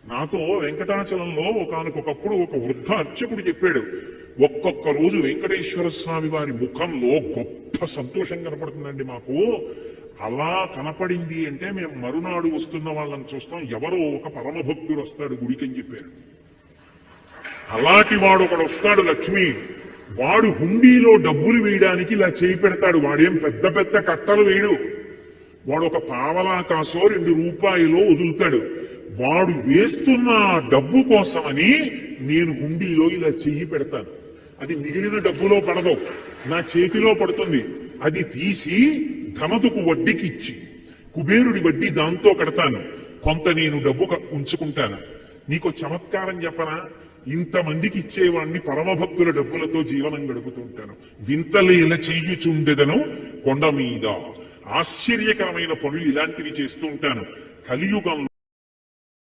నాతో వెంకటాచలంలో ఒకనకొకప్పుడు ఒక వృద్ధ అర్చకుడు చెప్పాడు, ఒక్కొక్క రోజు వెంకటేశ్వర స్వామి వారి ముఖంలో గొప్ప సంతోషం కనపడుతుందండి మాకు. అలా కనపడింది అంటే మేము మరునాడు వస్తున్న వాళ్ళని చూస్తాం, ఎవరో ఒక పరమభక్తుడు వస్తాడు గుడికి అని చెప్పారు. అలాంటి వాడు ఒకడు వస్తాడు, లక్ష్మి. వాడు హుండీలో డబ్బులు వేయడానికి ఇలా చేయి పెడతాడు. వాడేం పెద్ద పెద్ద కట్టలు వేయడు. వాడు ఒక పావలా కాసో 2 రూపాయలో వదులుతాడు. వాడు వేస్తున్న డబ్బు కోసమని నేను హుండీలో ఇలా చెయ్యి పెడతాను. అది మిగిలిన డబ్బులో పడదు, నా చేతిలో పడుతుంది. అది తీసి ధనతుకు వడ్డీకి ఇచ్చి కుబేరుడి వడ్డీ దాంతో కడతాను. కొంత నేను డబ్బు ఉంచుకుంటాను. నీకు చమత్కారం చెప్పనా? ఇంతమందికి ఇచ్చేవాణ్ణి పరమభక్తుల డబ్బులతో జీవనం గడుపుతుంటాను. వింతలేల చెయ్యుచుండెదను కొండ మీద. ఆశ్చర్యకరమైన పనులు ఇలాంటివి చేస్తూ ఉంటాను. కలియుగంలో